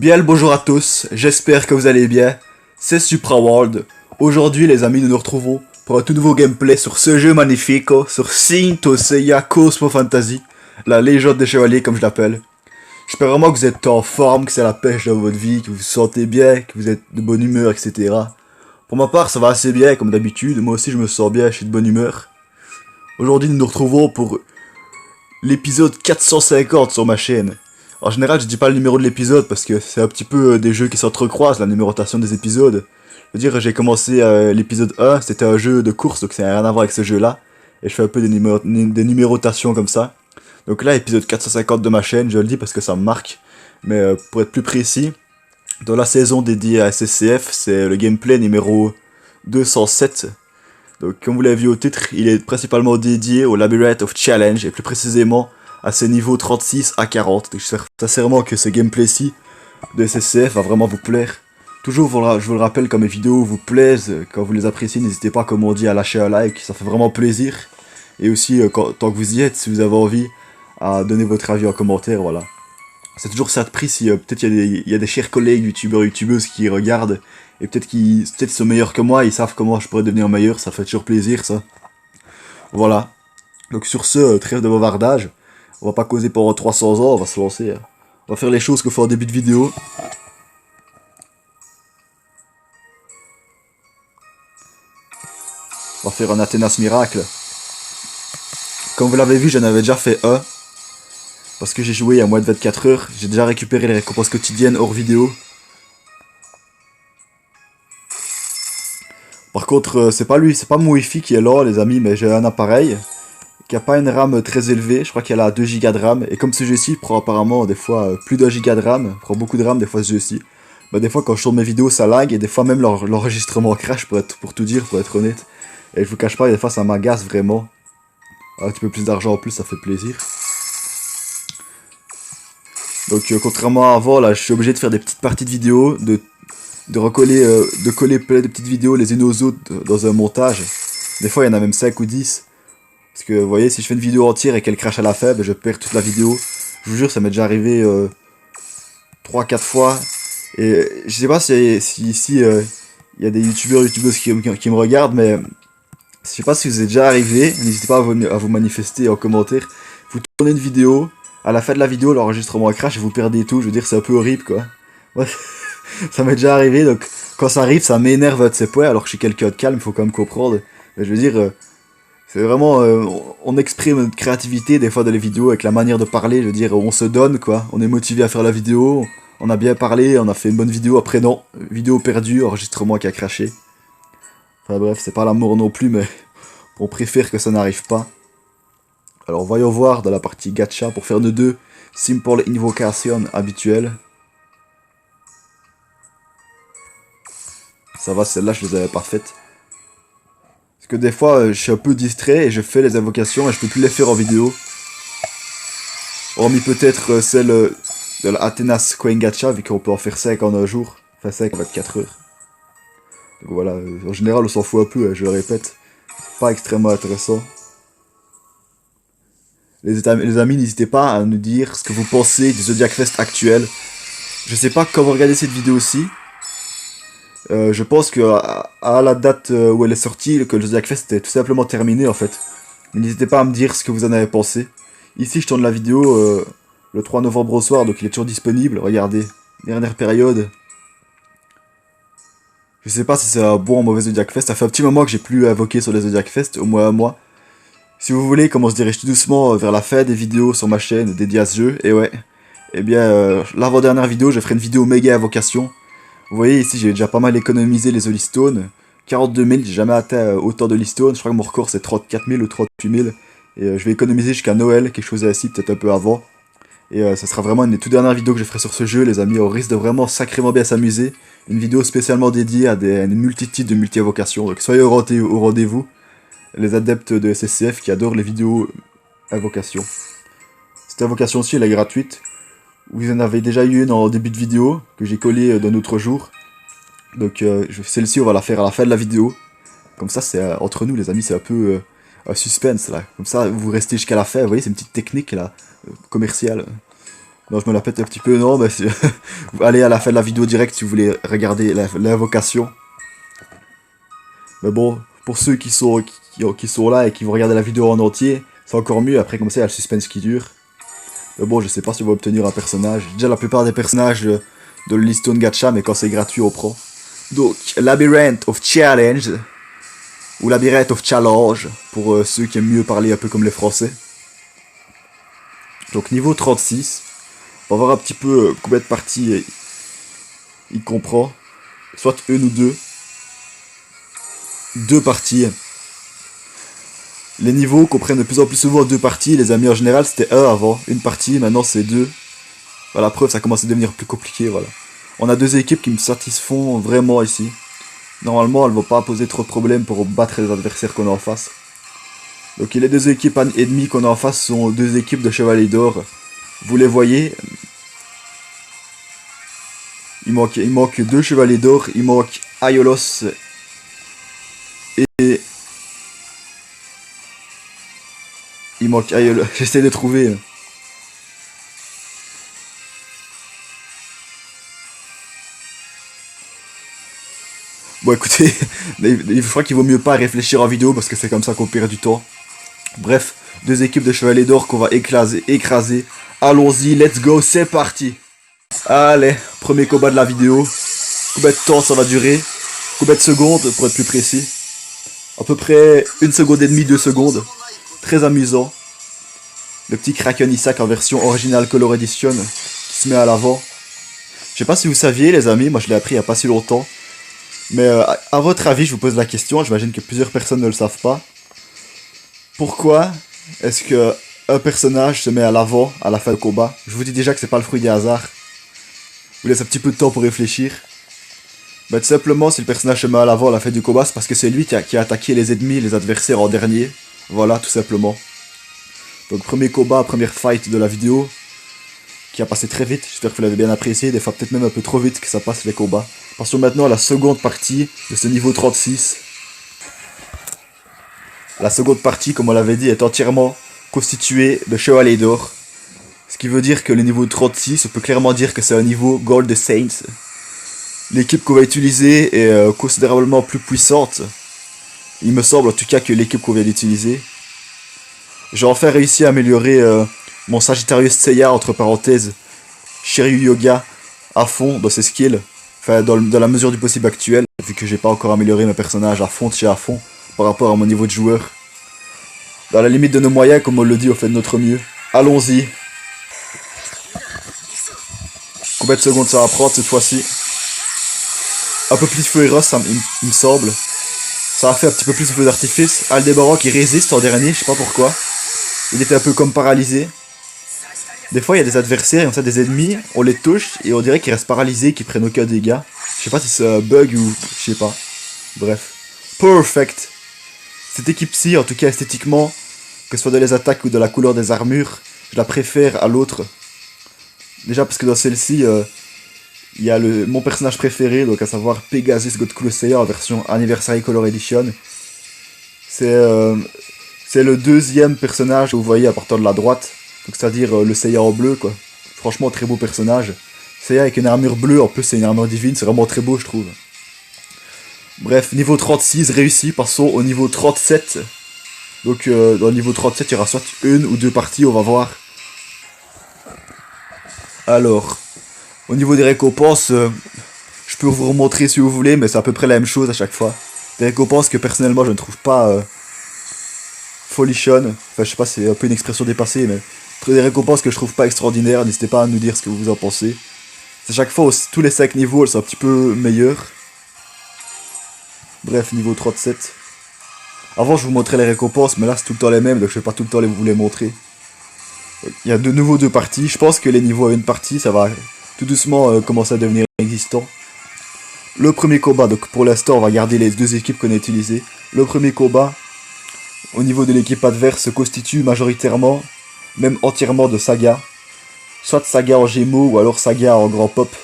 Bien le bonjour à tous, j'espère que vous allez bien. C'est SupraWorld. Aujourd'hui les amis, nous nous retrouvons pour un tout nouveau gameplay sur ce jeu magnifique, sur Saint Seiya Cosmo Fantasy, la légende des chevaliers comme je l'appelle. J'espère vraiment que vous êtes en forme, que c'est la pêche dans votre vie, que vous vous sentez bien, que vous êtes de bonne humeur, etc. Pour ma part, ça va assez bien comme d'habitude, moi aussi je me sens bien, je suis de bonne humeur. Aujourd'hui nous nous retrouvons pour l'épisode 450 sur ma chaîne. En général, je dis pas le numéro de l'épisode parce que c'est un petit peu des jeux qui s'entrecroisent, la numérotation des épisodes. Je veux dire, j'ai commencé l'épisode 1, c'était un jeu de course, donc ça n'a rien à voir avec ce jeu-là. Et je fais un peu des numérotations comme ça. Donc là, épisode 450 de ma chaîne, je le dis parce que ça me marque. Mais pour être plus précis, dans la saison dédiée à SSCF, c'est le gameplay numéro 207. Donc comme vous l'avez vu au titre, il est principalement dédié au Labyrinth of Challenge, et plus précisément à ces niveaux 36 à 40. Donc j'espère sincèrement que ce gameplay-ci de SSCF va vraiment vous plaire. Toujours, je vous le rappelle, quand mes vidéos vous plaisent, quand vous les appréciez, n'hésitez pas, comme on dit, à lâcher un like, ça fait vraiment plaisir. Et aussi, tant que vous y êtes, si vous avez envie, à donner votre avis en commentaire, voilà. C'est toujours ça de prix si peut-être il y a des chers collègues youtubeurs, youtubeuses qui regardent, et peut-être qu'ils sont meilleurs que moi, ils savent comment je pourrais devenir meilleur, ça fait toujours plaisir ça. Voilà. Donc sur ce, trêve de bavardage, on va pas causer pendant 300 ans, on va se lancer. On va faire les choses qu'on fait en début de vidéo. On va faire un Athénas miracle. Comme vous l'avez vu, j'en avais déjà fait un. Parce que j'ai joué il y a moins de 24 heures. J'ai déjà récupéré les récompenses quotidiennes hors vidéo. Par contre, c'est pas lui, c'est pas mon Wi-Fi qui est là, les amis, mais j'ai un appareil qui a pas une RAM très élevée. Je crois qu'elle a 2 Go de RAM. Et comme ce jeu-ci prend apparemment des fois plus d'1 Go de RAM, prend beaucoup de RAM des fois ce jeu-ci. Bah des fois quand je tourne mes vidéos ça lag et des fois même l'enregistrement crash pour tout dire, pour être honnête. Et je vous cache pas, des fois ça m'agace vraiment. Un petit peu plus d'argent en plus, ça fait plaisir. Donc contrairement à avant, là je suis obligé de faire des petites parties de vidéos, de coller plein de petites vidéos les unes aux autres dans un montage. Des fois il y en a même 5 ou 10. Parce que vous voyez, si je fais une vidéo entière et qu'elle crache à la fin, ben, je perds toute la vidéo. Je vous jure, ça m'est déjà arrivé 3-4 fois. Et je sais pas si ici il y a des youtubeurs, youtubeuses qui me regardent, mais je sais pas si vous êtes déjà arrivé. N'hésitez pas à vous manifester en commentaire. Vous tournez une vidéo, à la fin de la vidéo, l'enregistrement crash et vous perdez tout. Je veux dire, c'est un peu horrible quoi. Ouais, ça m'est déjà arrivé, donc quand ça arrive, ça m'énerve de ces points, alors que je suis quelqu'un de calme, il faut quand même comprendre. Mais je veux dire, c'est vraiment, on exprime notre créativité des fois dans les vidéos avec la manière de parler, je veux dire, on se donne quoi, on est motivé à faire la vidéo, on a bien parlé, on a fait une bonne vidéo, après non, vidéo perdue, enregistrement qui a craché. Enfin bref, c'est pas l'amour non plus, mais on préfère que ça n'arrive pas. Alors voyons voir dans la partie gacha pour faire nos deux simple invocation habituelles. Ça va, celle-là je les avais pas faites. Parce que des fois je suis un peu distrait et je fais les invocations et je peux plus les faire en vidéo. Hormis peut-être celle de la Athénas Coin Gacha, vu qu'on peut en faire 5 en un jour. Enfin 5 en 24 heures. Donc voilà, en général on s'en fout un peu, je le répète. C'est pas extrêmement intéressant. Les amis, n'hésitez pas à nous dire ce que vous pensez du Zodiac Fest actuel. Je sais pas quand vous regardez cette vidéo-ci. Je pense que à la date où elle est sortie, que le Zodiac Fest est tout simplement terminé en fait. N'hésitez pas à me dire ce que vous en avez pensé. Ici je tourne la vidéo le 3 novembre au soir, donc il est toujours disponible. Regardez, dernière période. Je sais pas si c'est un bon ou un mauvais Zodiac Fest. Ça fait un petit moment que j'ai plus invoqué sur les Zodiac Fest, au moins un mois. Si vous voulez, comme on se dirige tout doucement vers la fin des vidéos sur ma chaîne dédiée à ce jeu, et ouais. Eh bien, l'avant-dernière vidéo, je ferai une vidéo méga invocation. Vous voyez, ici j'ai déjà pas mal économisé les Holy Stones. 42 000, j'ai jamais atteint autant de Holy Stones. Je crois que mon record c'est 34 000 ou 38 000. Et je vais économiser jusqu'à Noël, quelque chose ainsi, peut-être un peu avant. Et ça sera vraiment une des toutes dernières vidéos que je ferai sur ce jeu, les amis. On risque de vraiment sacrément bien s'amuser. Une vidéo spécialement dédiée à une multitude de multi-invocations. Donc soyez au rendez-vous. Les adeptes de SSCF qui adorent les vidéos invocations. Cette invocation-ci, elle est gratuite. Vous en avez déjà eu une en début de vidéo, que j'ai collé d'un autre jour. Donc celle-ci, on va la faire à la fin de la vidéo. Comme ça, c'est entre nous, les amis, c'est un peu un suspense, là. Comme ça, vous restez jusqu'à la fin, vous voyez, c'est une petite technique, là, commerciale. Non, je me la pète un petit peu, non, mais allez à la fin de la vidéo direct si vous voulez regarder l'invocation. Mais bon, pour ceux qui sont là et qui vont regarder la vidéo en entier, c'est encore mieux, après comme ça il y a le suspense qui dure. Mais bon, je sais pas si on va obtenir un personnage. Déjà la plupart des personnages de l'Hearthstone Gacha, mais quand c'est gratuit on prend. Donc, Labyrinth of Challenge, ou Labyrinth of Challenge, pour ceux qui aiment mieux parler un peu comme les Français. Donc niveau 36, on va voir un petit peu combien de parties il comprend. Soit une ou deux. Deux parties. Les niveaux comprennent de plus en plus souvent deux parties. Les amis, en général, c'était un avant, une partie, maintenant c'est deux. Voilà, la preuve, ça commence à devenir plus compliqué, voilà. On a deux équipes qui me satisfont vraiment ici. Normalement, elles vont pas poser trop de problèmes pour battre les adversaires qu'on a en face. Donc les deux équipes ennemies qu'on a en face sont deux équipes de Chevaliers d'Or. Vous les voyez. Il manque deux Chevaliers d'Or. Il manque Aiolos et... Il manque Aiolos. J'essaie de trouver... Bon écoutez, je crois qu'il vaut mieux pas réfléchir en vidéo parce que c'est comme ça qu'on perd du temps. Bref, deux équipes de Chevaliers d'Or qu'on va écraser. Allons-y, let's go, c'est parti. Allez, premier combat de la vidéo. Combien de temps ça va durer? Combien de secondes pour être plus précis? À peu près 1 seconde et demie, 2 secondes. Très amusant. Le petit Kraken Isaac en version original Color Edition qui se met à l'avant. Je sais pas si vous saviez les amis, moi je l'ai appris il y a pas si longtemps. Mais à votre avis, je vous pose la question, j'imagine que plusieurs personnes ne le savent pas. Pourquoi est-ce que un personnage se met à l'avant à la fin du combat? Je vous dis déjà que c'est pas le fruit des hasards. Je vous laisse un petit peu de temps pour réfléchir. Bah tout simplement, si le personnage se met à l'avant à la fin du combat, c'est parce que c'est lui qui a attaqué les ennemis, les adversaires en dernier. Voilà, tout simplement. Donc premier combat, première fight de la vidéo, qui a passé très vite, j'espère que vous l'avez bien apprécié, des fois peut-être même un peu trop vite que ça passe les combats. Passons maintenant à la seconde partie de ce niveau 36. La seconde partie, comme on l'avait dit, est entièrement constituée de Chevaliers d'Or. Ce qui veut dire que le niveau 36, on peut clairement dire que c'est un niveau Gold Saints. L'équipe qu'on va utiliser est considérablement plus puissante. Il me semble en tout cas que l'équipe qu'on vient d'utiliser. J'ai enfin réussi à améliorer mon Sagittarius Seiya, entre parenthèses, Shiryu Yoga, à fond dans ses skills. Enfin, dans la mesure du possible actuel, vu que j'ai pas encore amélioré mes personnages à fond de chez à fond, par rapport à mon niveau de joueur. Dans la limite de nos moyens, comme on le dit, on fait de notre mieux. Allons-y. Combien de secondes ça va prendre cette fois-ci? Un peu plus de feu et rose, il me semble. Ça a fait un petit peu plus de feu d'artifice. Aldebaran qui résiste en dernier, je sais pas pourquoi. Il était un peu comme paralysé. Des fois, il y a des adversaires, comme ça, des ennemis, on les touche et on dirait qu'ils restent paralysés, qu'ils prennent aucun dégât. Je sais pas si c'est un bug ou... je sais pas. Bref. Perfect. Cette équipe-ci, en tout cas esthétiquement, que ce soit de les attaques ou de la couleur des armures, je la préfère à l'autre. Déjà parce que dans celle-ci, il y a mon personnage préféré, donc à savoir Pegasus God Seiya en version Anniversary Color Edition. C'est le deuxième personnage que vous voyez à partir de la droite. Donc c'est-à-dire le Seiya en bleu quoi. Franchement très beau personnage. Seiya avec une armure bleue, en plus c'est une armure divine, c'est vraiment très beau je trouve. Bref, niveau 36 réussi, passons au niveau 37. Donc dans le niveau 37 il y aura soit une ou deux parties, on va voir. Alors, au niveau des récompenses, je peux vous remontrer si vous voulez, mais c'est à peu près la même chose à chaque fois. Des récompenses que personnellement je ne trouve pas folichonnes. Enfin je sais pas, c'est un peu une expression dépassée, mais des récompenses que je trouve pas extraordinaires, n'hésitez pas à nous dire ce que vous en pensez. C'est chaque fois, tous les 5 niveaux, elles sont un petit peu meilleures. Bref, niveau 37. Avant, je vous montrais les récompenses, mais là, c'est tout le temps les mêmes, donc je vais pas tout le temps vous les montrer. Il y a de nouveau 2 parties. Je pense que les niveaux à une partie, ça va tout doucement commencer à devenir existant. Le premier combat, donc pour l'instant, on va garder les 2 équipes qu'on a utilisées. Le premier combat, au niveau de l'équipe adverse, se constitue majoritairement, même entièrement de Saga. Soit Saga en Gémeaux ou alors Saga en Grand Pop.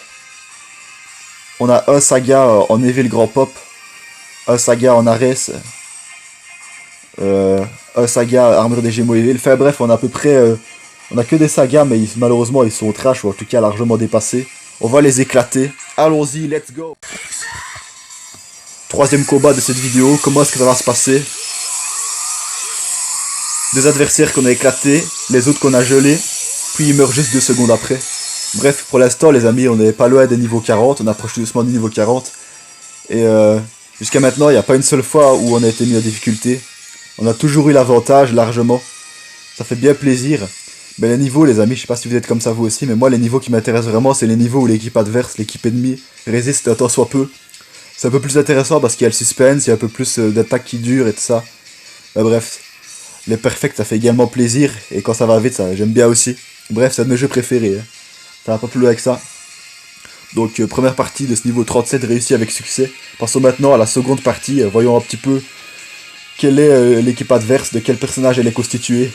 On a un Saga en Evil Grand Pop, un Saga en Ares, un Saga Armure des Gémeaux Evil. Enfin bref, on a à peu près On a que des sagas, mais malheureusement ils sont trash, ou en tout cas largement dépassés. On va les éclater. Allons-y, let's go. Troisième combat de cette vidéo, comment est-ce que ça va se passer? Deux adversaires qu'on a éclatés, les autres qu'on a gelés, puis ils meurent juste 2 secondes après. Bref, pour l'instant les amis, on n'est pas loin des niveaux 40, on approche tout doucement du niveau 40. Et jusqu'à maintenant, il n'y a pas une seule fois où on a été mis en difficulté. On a toujours eu l'avantage, largement. Ça fait bien plaisir. Mais les niveaux, les amis, je sais pas si vous êtes comme ça vous aussi, mais moi les niveaux qui m'intéressent vraiment, c'est les niveaux où l'équipe adverse, l'équipe ennemie, résiste un tant soit peu. C'est un peu plus intéressant parce qu'il y a le suspense, il y a un peu plus d'attaques qui durent et tout ça. Mais bref, les perfects ça fait également plaisir, et quand ça va vite, ça j'aime bien aussi. Bref, c'est un de mes jeux préférés. Hein. Ça va pas plus loin avec ça. Donc première partie de ce niveau 37 réussie avec succès. Passons maintenant à la seconde partie, voyons un petit peu quelle est l'équipe adverse, de quel personnage elle est constituée.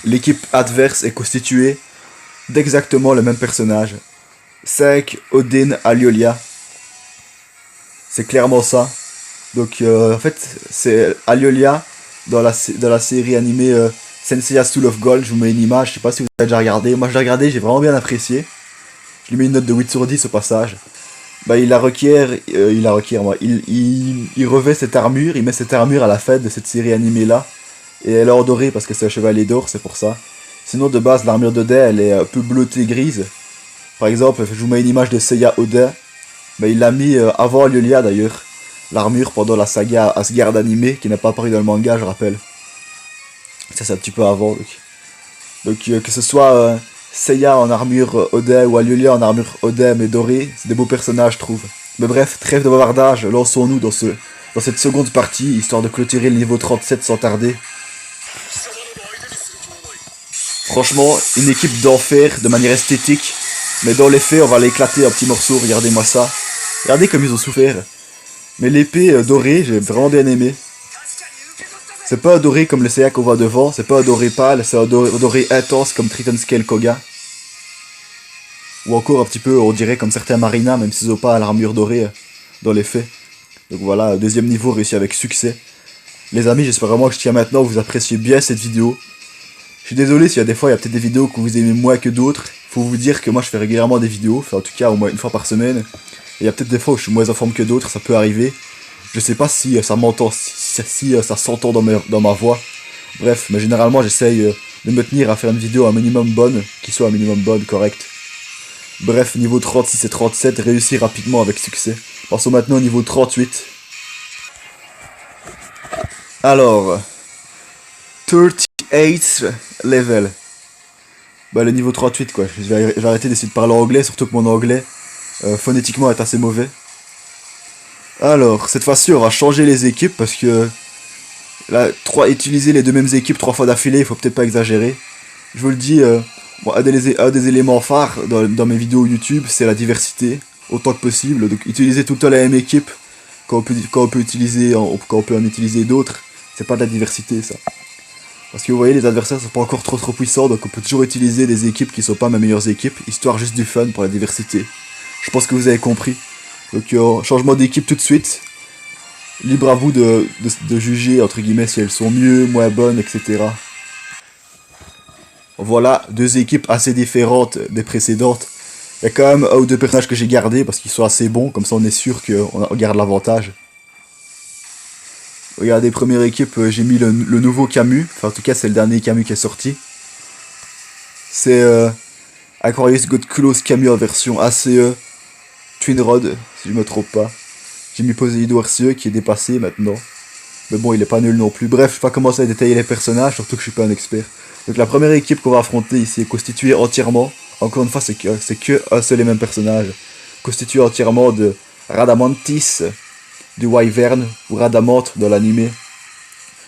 L'équipe adverse est constituée d'exactement le même personnage. 5 Odin Aliolia. C'est clairement ça. Donc en fait c'est Aliolia dans la série animée Senseiya Soul of Gold. Je vous mets une image, je sais pas si vous avez déjà regardé. Moi je l'ai regardé, j'ai vraiment bien apprécié. Je lui mets une note de 8 sur 10 au passage. Bah il revêt cette armure, il met cette armure à la fin de cette série animée là. Et elle est en doré parce que c'est un chevalier d'or, c'est pour ça. Sinon de base l'armure d'Odin elle est un peu bleutée grise. Par exemple, je vous mets une image de Seiya Odin. Bah, il l'a mis avant Aliolia d'ailleurs. L'armure pendant la saga Asgard animée qui n'a pas apparu dans le manga, je rappelle. Ça c'est un petit peu avant. Donc que ce soit Seiya en armure Odin ou Aliolia en armure Odin mais dorée, c'est des beaux personnages je trouve. Mais bref, trêve de bavardage, lançons-nous dans cette seconde partie, histoire de clôturer le niveau 37 sans tarder. Franchement, une équipe d'enfer de manière esthétique, mais dans les faits, on va l'éclater en petits morceaux, regardez-moi ça. Regardez comme ils ont souffert. Mais l'épée dorée, j'ai vraiment bien aimé. C'est pas un doré comme le Seiya qu'on voit devant, c'est pas un doré pâle, c'est un doré intense comme Triton Scale Koga. Ou encore un petit peu, on dirait comme certains Marina, même s'ils n'ont pas l'armure dorée dans les faits. Donc voilà, deuxième niveau réussi avec succès. Les amis, j'espère vraiment que je tiens maintenant, vous appréciez bien cette vidéo. Je suis désolé s'il y a des fois, il y a peut-être des vidéos que vous aimez moins que d'autres. Faut vous dire que moi je fais régulièrement des vidéos, enfin en tout cas au moins une fois par semaine. Et il y a peut-être des fois où je suis moins en forme que d'autres, ça peut arriver. Je sais pas si ça m'entend, si ça s'entend dans ma voix. Bref, mais généralement j'essaye de me tenir à faire une vidéo un minimum bonne, qui soit un minimum bonne, correcte. Bref, niveau 36 et 37, réussi rapidement avec succès. Passons maintenant au niveau 38. Alors, 38 level. Bah le niveau 38 quoi, je vais arrêter d'essayer de parler anglais, surtout que mon anglais phonétiquement est assez mauvais. Alors, cette fois-ci on va changer les équipes parce que là, utiliser les deux mêmes équipes 3 fois d'affilée, il faut peut-être pas exagérer. Je vous le dis, bon, un des éléments phares dans mes vidéos YouTube, c'est la diversité, autant que possible. Donc utiliser tout le temps la même équipe, quand on peut en utiliser d'autres, c'est pas de la diversité ça. Parce que vous voyez, les adversaires sont pas encore trop puissants, donc on peut toujours utiliser des équipes qui sont pas mes meilleures équipes, histoire juste du fun pour la diversité. Je pense que vous avez compris. Donc changement d'équipe tout de suite. Libre à vous de juger, entre guillemets, si elles sont mieux, moins bonnes, etc. Voilà, deux équipes assez différentes des précédentes. Il y a quand même un ou deux personnages que j'ai gardés parce qu'ils sont assez bons, comme ça on est sûr qu'on garde l'avantage. Regardez, première équipe, j'ai mis le nouveau Camus. Enfin, en tout cas, c'est le dernier Camus qui est sorti. C'est Aquarius God Close Camus en version ACE Twin Rod, si je me trompe pas. J'ai mis Poséidon RCE qui est dépassé maintenant. Mais bon, il est pas nul non plus. Bref, je vais pas commencer à détailler les personnages, surtout que je suis pas un expert. Donc la première équipe qu'on va affronter ici est constituée entièrement. Encore une fois, c'est que un seul et même personnage. Constitué entièrement de Radamantis, du Wyvern ou Radamante dans l'animé.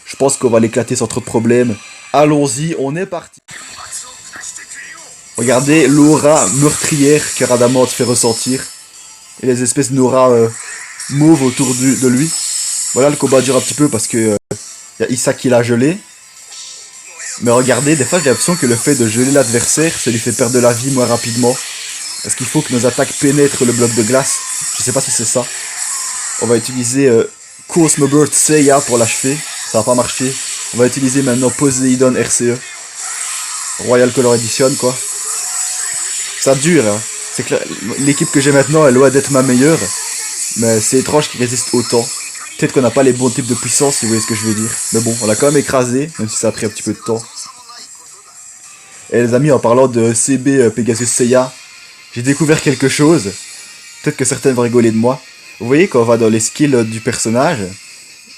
Je pense qu'on va l'éclater sans trop de problèmes. Allons-y, on est parti. Regardez l'aura meurtrière que Radamante fait ressentir. Et les espèces d'aura mauve autour de lui. Voilà, le combat dure un petit peu parce que y a Issa qui l'a gelé. Mais regardez, des fois j'ai l'impression que le fait de geler l'adversaire, ça lui fait perdre de la vie moins rapidement. Parce qu'il faut que nos attaques pénètrent le bloc de glace. Je sais pas si c'est ça. On va utiliser Cosmo Bird Seiya pour l'achever. Ça va pas marcher. On va utiliser maintenant Poseidon RCE. Royal Color Edition, quoi. Ça dure, hein. C'est que l'équipe que j'ai maintenant, elle doit d'être ma meilleure. Mais c'est étrange qu'il résiste autant. Peut-être qu'on n'a pas les bons types de puissance, si vous voyez ce que je veux dire. Mais bon, on l'a quand même écrasé, même si ça a pris un petit peu de temps. Et les amis, en parlant de CB Pegasus Seiya, j'ai découvert quelque chose. Peut-être que certains vont rigoler de moi. Vous voyez, quand on va dans les skills du personnage,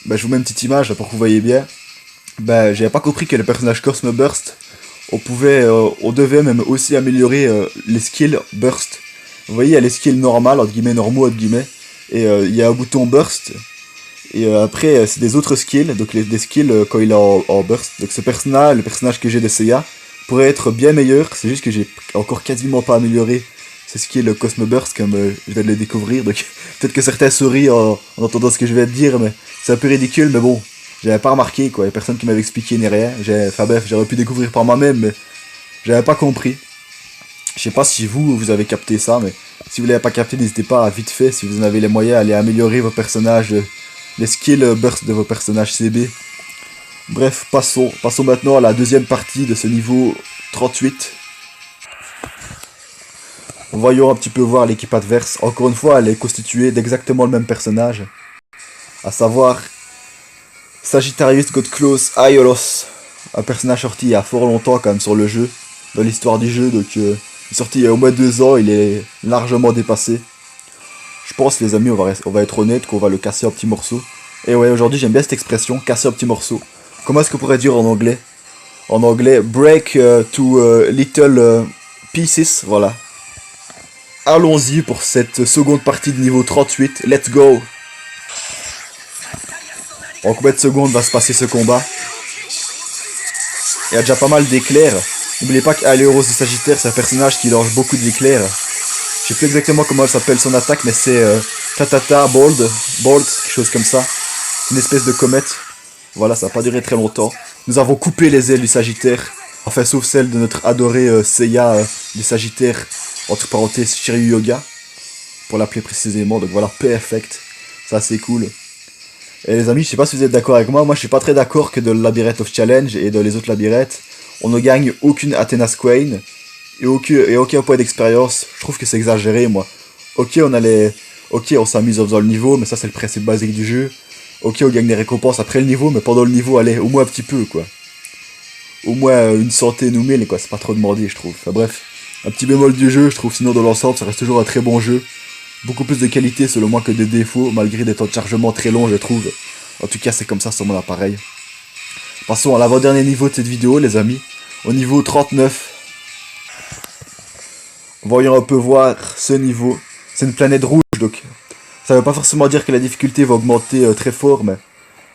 bah, je vous mets une petite image là, pour que vous voyez bien. Bah, j'avais pas compris que le personnage Cosmo Burst, on devait même aussi améliorer les skills Burst. Vous voyez, il y a les skills normales, entre guillemets, normaux, entre guillemets. Et il y a un bouton Burst. Et après, c'est des autres skills, donc des skills quand il est en Burst. Donc ce personnage, le personnage que j'ai de Seiya, pourrait être bien meilleur. C'est juste que j'ai encore quasiment pas amélioré ce skill Cosmo Burst, comme je viens de le découvrir. Donc peut-être que certains sourient en entendant ce que je vais te dire, mais c'est un peu ridicule, mais bon. J'avais pas remarqué, quoi. Il y a personne qui m'avait expliqué ni rien. Enfin bref, j'aurais pu découvrir par moi-même, mais j'avais pas compris. Je sais pas si vous avez capté ça, mais si vous l'avez pas capté, n'hésitez pas à vite fait, si vous en avez les moyens, à aller améliorer vos personnages, les skills burst de vos personnages CB. Bref, passons maintenant à la deuxième partie de ce niveau 38. Voyons un petit peu voir l'équipe adverse. Encore une fois, elle est constituée d'exactement le même personnage. À savoir Sagittarius Godclose Aiolos. Un personnage sorti il y a fort longtemps quand même sur le jeu. Dans l'histoire du jeu, donc il est sorti il y a au moins 2 ans, il est largement dépassé. Je pense les amis, on va être honnête, qu'on va le casser en petits morceaux. Et ouais, aujourd'hui j'aime bien cette expression, casser en petits morceaux. Comment est-ce qu'on pourrait dire en anglais? En anglais, break to little pieces, voilà. Allons-y pour cette seconde partie de niveau 38, let's go. En combien de secondes va se passer ce combat? Il y a déjà pas mal d'éclairs. N'oubliez pas qu'Aléoros de Sagittaire, c'est un personnage qui lance beaucoup d'éclairs. Je sais plus exactement comment elle s'appelle son attaque, mais c'est Tatata Bolt, quelque chose comme ça. Une espèce de comète. Voilà, ça n'a pas duré très longtemps. Nous avons coupé les ailes du Sagittaire. Enfin, sauf celle de notre adoré Seiya du Sagittaire, entre parenthèses Shiryu Yoga, pour l'appeler précisément. Donc voilà, perfect. Ça, c'est cool. Et les amis, je sais pas si vous êtes d'accord avec moi, je suis pas très d'accord que dans le Labyrinth of Challenge et dans les autres labyrinthes, on ne gagne aucune Athena's Queen et aucun point d'expérience. Je trouve que c'est exagéré, moi. Ok, on s'amuse en faisant le niveau, mais ça c'est le principe basique du jeu. Ok, on gagne des récompenses après le niveau, mais pendant le niveau, allez, au moins un petit peu, quoi. Au moins une centaine ou 1000, quoi, c'est pas trop demandé, je trouve. Enfin bref, un petit bémol du jeu, je trouve, sinon dans l'ensemble, ça reste toujours un très bon jeu. Beaucoup plus de qualité selon moi que de défauts, malgré des temps de chargement très longs, je trouve. En tout cas, c'est comme ça sur mon appareil. Passons à l'avant-dernier niveau de cette vidéo, les amis. Au niveau 39. Voyons un peu voir ce niveau. C'est une planète rouge, donc ça veut pas forcément dire que la difficulté va augmenter très fort, mais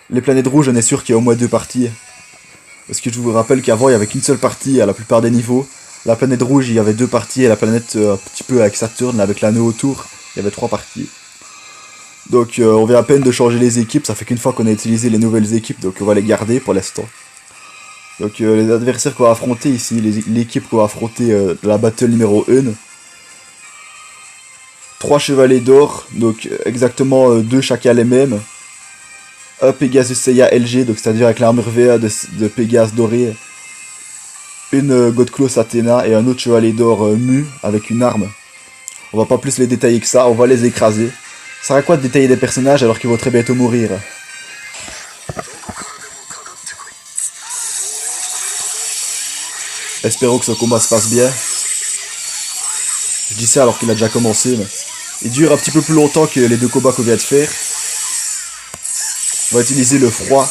les planètes rouges, on est sûr qu'il y a au moins 2 parties. Parce que je vous rappelle qu'avant, il y avait qu'une seule partie à la plupart des niveaux. La planète rouge, il y avait 2 parties, et la planète un petit peu avec Saturne, avec l'anneau autour, il y avait 3 parties. Donc on vient à peine de changer les équipes, ça fait qu'une fois qu'on a utilisé les nouvelles équipes, donc on va les garder pour l'instant. Donc les adversaires qu'on va affronter ici, l'équipe qu'on va affronter de la battle numéro 1. 3 chevaliers d'or, donc exactement 2 chacun les mêmes. Un Pegasus Seiya LG, donc c'est-à-dire avec l'armure VA de Pégase doré. Une Godclose Athéna et un autre chevalier d'or Mu avec une arme. On va pas plus les détailler que ça, on va les écraser. Ça sert à quoi de détailler des personnages alors qu'ils vont très bientôt mourir? Espérons que ce combat se passe bien. Je dis ça alors qu'il a déjà commencé, mais il dure un petit peu plus longtemps que les 2 combats qu'on vient de faire. On va utiliser le froid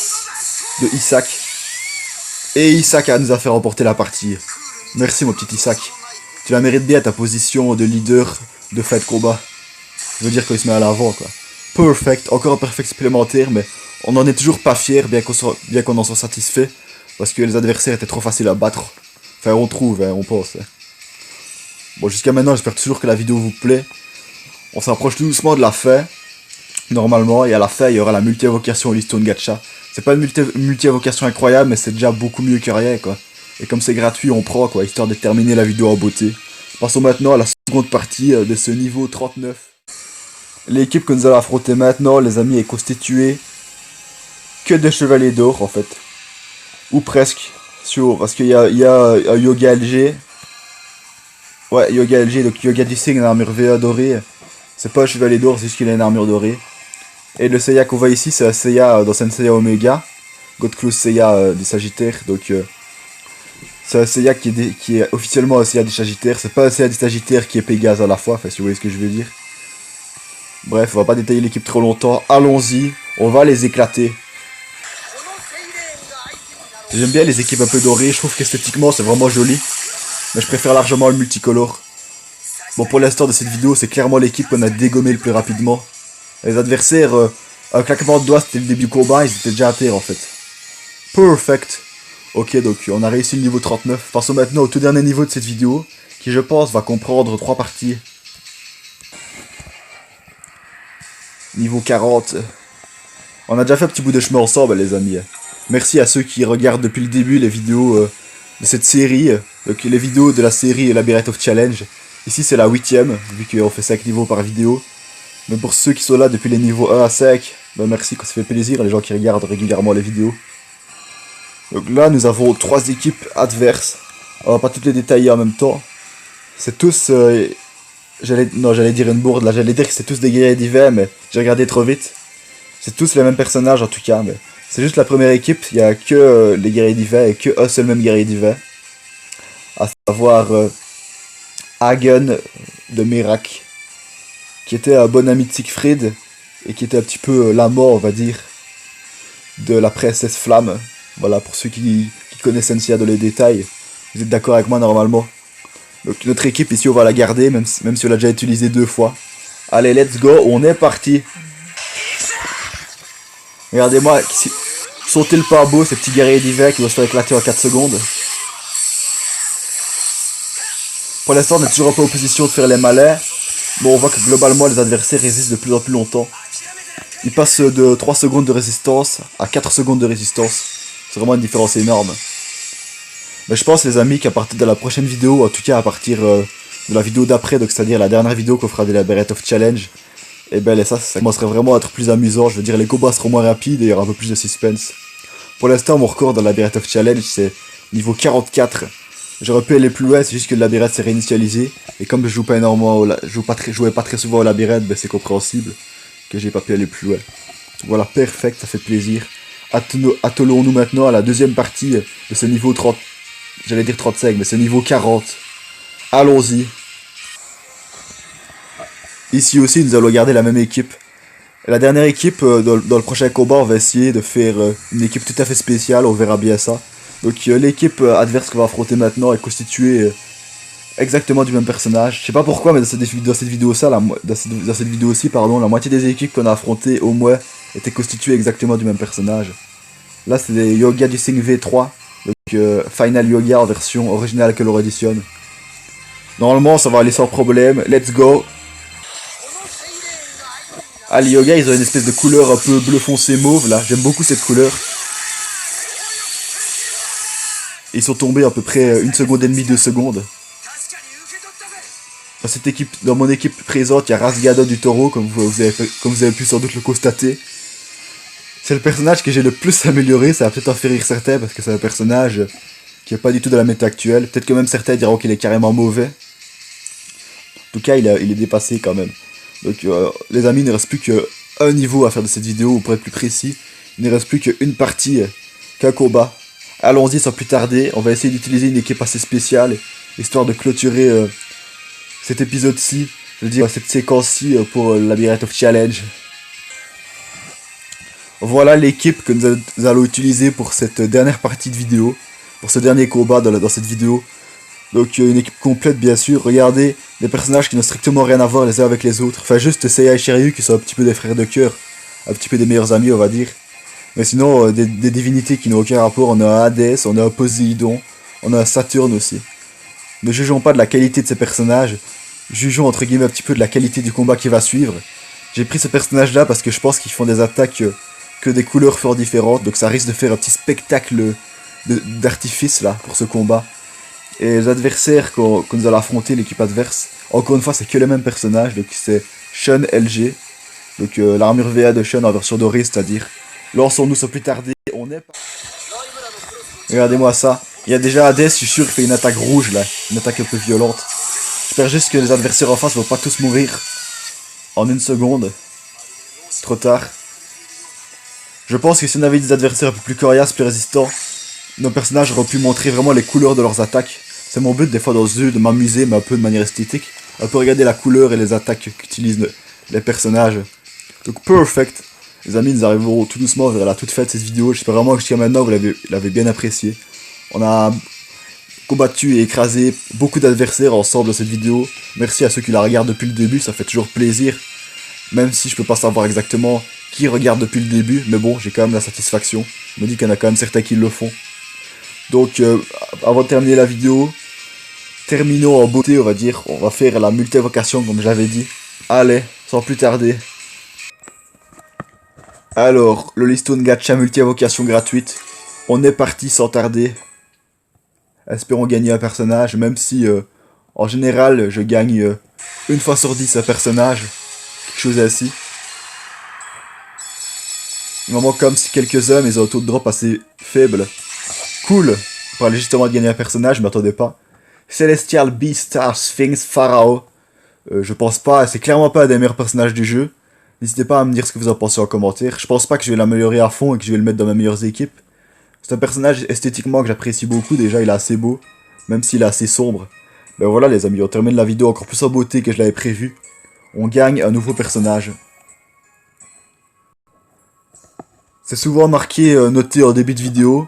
de Isaac. Et Isaac nous a fait remporter la partie. Merci mon petit Isaac. Tu la mérites bien ta position de leader de fin de combat. Je veux dire qu'il se met à l'avant, quoi. Perfect, encore un perfect supplémentaire, mais on n'en est toujours pas fier, bien qu'on en soit satisfait, parce que les adversaires étaient trop faciles à battre. Enfin, on trouve, hein, on pense. Hein. Bon, jusqu'à maintenant, j'espère toujours que la vidéo vous plaît. On s'approche tout doucement de la fin, normalement, et à la fin, il y aura la multi-invocation Listone Gacha. C'est pas une multi-invocation incroyable, mais c'est déjà beaucoup mieux que rien, quoi. Et comme c'est gratuit, on prend, quoi, histoire de terminer la vidéo en beauté. Passons maintenant à la seconde partie de ce niveau 39. L'équipe que nous allons affronter maintenant, les amis, est constituée que de chevaliers d'or, en fait. Ou presque. Parce qu'il y a un Yoga LG. Ouais, Yoga LG, donc Yoga Dissing, une armure VA dorée. C'est pas un chevalier d'or, c'est juste qu'il a une armure dorée. Et le Seiya qu'on voit ici, c'est un Seiya dans Seiya Omega. God Close Seiya des Sagittaires, donc c'est un Seiya qui est officiellement un Seiya des Sagittaires. C'est pas un Seiya des Sagittaires qui est Pégase à la fois, enfin si vous voyez ce que je veux dire. Bref, on va pas détailler l'équipe trop longtemps, allons-y, on va les éclater. J'aime bien les équipes un peu dorées, je trouve qu'esthétiquement c'est vraiment joli. Mais je préfère largement le multicolore. Bon, pour l'instant de cette vidéo, c'est clairement l'équipe qu'on a dégommé le plus rapidement. Les adversaires, un claquement de doigts, c'était le début du combat, ils étaient déjà à terre en fait. Perfect. Ok, donc on a réussi le niveau 39. Passons maintenant au tout dernier niveau de cette vidéo, qui je pense va comprendre 3 parties. Niveau 40. On a déjà fait un petit bout de chemin ensemble les amis. Merci à ceux qui regardent depuis le début les vidéos de cette série. Donc les vidéos de la série Labyrinth of Challenge. Ici c'est la 8ème, vu qu'on fait 5 niveaux par vidéo. Mais pour ceux qui sont là depuis les niveaux 1 à 5, ben merci, ça fait plaisir, les gens qui regardent régulièrement les vidéos. Donc là, nous avons 3 équipes adverses. On va pas toutes les détailler en même temps. C'est tous... j'allais dire une bourde, là j'allais dire que c'est tous des guerriers divins, mais j'ai regardé trop vite. C'est tous les mêmes personnages en tout cas, mais c'est juste la première équipe, il n'y a que les guerriers divins et que un seul même guerrier divin. À savoir Hagen de Merak, qui était un bon ami de Siegfried, et qui était un petit peu l'amant, on va dire, de la princesse Flamme. Voilà, pour ceux qui connaissent Senseiya dans les détails, vous êtes d'accord avec moi normalement. Donc notre équipe ici, on va la garder, même si on l'a déjà utilisée 2 fois. Allez, let's go, on est parti. Regardez-moi, sont-ils pas beaux ces petits guerriers d'hiver qui vont se faire éclater en 4 secondes. Pour l'instant, on n'est toujours pas en position de faire les malins. Bon, on voit que globalement, les adversaires résistent de plus en plus longtemps. Ils passent de 3 secondes de résistance à 4 secondes de résistance. C'est vraiment une différence énorme. Mais je pense, les amis, qu'à partir de la prochaine vidéo, en tout cas à partir de la vidéo d'après, donc c'est-à-dire la dernière vidéo qu'on fera de la Labyrinth of Challenge, et ben ça commencerait vraiment à être plus amusant. Je veux dire, les combats seront moins rapides et il y aura un peu plus de suspense. Pour l'instant, mon record dans la Labyrinth of Challenge, c'est niveau 44. J'aurais pu aller plus loin, c'est juste que le labyrinthe s'est réinitialisé. Et comme je joue pas énormément, jouais pas très souvent au labyrinthe, ben c'est compréhensible que j'ai pas pu aller plus loin. Voilà, perfect, ça fait plaisir. Attelons-nous maintenant à la deuxième partie de ce niveau 30. J'allais dire 35, mais ce niveau 40. Allons-y. Ici aussi, nous allons garder la même équipe. La dernière équipe, dans le prochain combat, on va essayer de faire une équipe tout à fait spéciale, on verra bien ça. Donc l'équipe adverse qu'on va affronter maintenant est constituée exactement du même personnage. Je sais pas pourquoi, mais dans cette vidéo-ci, pardon, la moitié des équipes qu'on a affrontées au moins étaient constituées exactement du même personnage. Là, c'est des Yoga du Sing V3, donc Final Yoga en version originale Color Edition. Normalement, ça va aller sans problème. Let's go. Ah, les Yoga, ils ont une espèce de couleur un peu bleu foncé mauve là. J'aime beaucoup cette couleur. Ils sont tombés à peu près 1 seconde et demie, 2 secondes. Dans mon équipe présente, il y a Rasgado du Taureau, comme vous avez pu sans doute le constater. C'est le personnage que j'ai le plus amélioré, ça va peut-être en faire rire certains, parce que c'est un personnage qui est pas du tout de la méta actuelle. Peut-être que même certains diront qu'il est carrément mauvais. En tout cas, il est dépassé quand même. Donc les amis, il ne reste plus qu'un niveau à faire de cette vidéo, ou pour être plus précis, il ne reste plus qu'une partie, qu'un combat. Allons-y sans plus tarder, on va essayer d'utiliser une équipe assez spéciale, histoire de clôturer cet épisode-ci, je veux dire cette séquence-ci pour Labyrinth of Challenge. Voilà l'équipe que nous allons utiliser pour cette dernière partie de vidéo, pour ce dernier combat dans cette vidéo. Donc une équipe complète bien sûr, regardez, des personnages qui n'ont strictement rien à voir les uns avec les autres. Enfin juste Seiya et Shiryu qui sont un petit peu des frères de cœur, un petit peu des meilleurs amis on va dire. Mais sinon des divinités qui n'ont aucun rapport, on a un Hadès, on a un Poséidon, on a un Saturne aussi. Ne jugeons pas de la qualité de ces personnages, jugeons entre guillemets un petit peu de la qualité du combat qui va suivre. J'ai pris ce personnage là parce que je pense qu'ils font des attaques que des couleurs fort différentes, donc ça risque de faire un petit spectacle d'artifice là pour ce combat. Et les adversaires que nous allons affronter, l'équipe adverse, encore une fois c'est que les mêmes personnages, donc c'est Shun LG, donc l'armure VA de Shun en version dorée, c'est-à-dire. Lançons-nous sans plus tarder, on est... Regardez-moi ça. Il y a déjà Hades, je suis sûr, qui fait une attaque rouge là. Une attaque un peu violente. J'espère juste que les adversaires en face vont pas tous mourir. En une seconde. Trop tard. Je pense que si on avait des adversaires un peu plus coriaces, plus résistants, nos personnages auraient pu montrer vraiment les couleurs de leurs attaques. C'est mon but des fois dans ce jeu, de m'amuser, mais un peu de manière esthétique. Un peu regarder la couleur et les attaques qu'utilisent les personnages. Donc perfect. Les amis, nous arrivons tout doucement vers la toute fin de cette vidéo. J'espère vraiment que jusqu'à maintenant vous l'avez bien apprécié. On a combattu et écrasé beaucoup d'adversaires ensemble dans cette vidéo. Merci à ceux qui la regardent depuis le début, ça fait toujours plaisir. Même si je peux pas savoir exactement qui regarde depuis le début, mais bon, j'ai quand même la satisfaction. Je me dis qu'il y en a quand même certains qui le font. Donc, avant de terminer la vidéo, terminons en beauté, on va dire. On va faire la multi-invocation comme j'avais dit. Allez, sans plus tarder. Alors, le Listone Gacha multi-invocation gratuite. On est parti sans tarder. Espérons gagner un personnage, même si, en général, je gagne une fois sur 10 un personnage. Quelque chose ainsi. Il m'en manque comme si quelques-uns, mais ils ont un taux de drop assez faible. Cool. Pour aller justement de gagner un personnage, je m'attendais pas. Celestial Beast Star Sphinx Pharaoh. Je pense pas, c'est clairement pas un des meilleurs personnages du jeu. N'hésitez pas à me dire ce que vous en pensez en commentaire. Je pense pas que je vais l'améliorer à fond et que je vais le mettre dans mes meilleures équipes. C'est un personnage esthétiquement que j'apprécie beaucoup, déjà il est assez beau, même s'il est assez sombre. Ben voilà les amis, on termine la vidéo encore plus en beauté que je l'avais prévu. On gagne un nouveau personnage. C'est souvent marqué, noté en début de vidéo.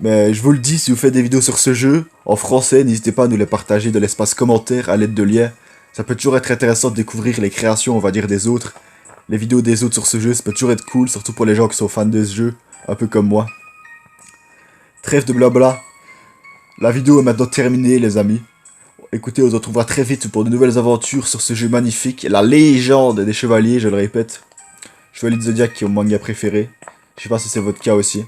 Mais je vous le dis, si vous faites des vidéos sur ce jeu, en français, n'hésitez pas à nous les partager dans l'espace commentaire à l'aide de liens. Ça peut toujours être intéressant de découvrir les créations, on va dire, des autres. Les vidéos des autres sur ce jeu, ça peut toujours être cool, surtout pour les gens qui sont fans de ce jeu, un peu comme moi. Trêve de blabla. La vidéo est maintenant terminée, les amis. Écoutez, on se retrouvera très vite pour de nouvelles aventures sur ce jeu magnifique. La légende des chevaliers, je le répète. Chevalier de Zodiac qui est mon manga préféré. Je sais pas si c'est votre cas aussi.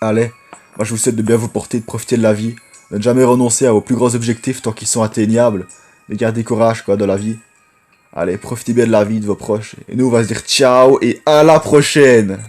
Allez, moi je vous souhaite de bien vous porter, de profiter de la vie. De ne jamais renoncer à vos plus grands objectifs tant qu'ils sont atteignables. De garder courage, quoi, dans la vie. Allez, profitez bien de la vie, de vos proches. Et nous, on va se dire ciao et à la prochaine!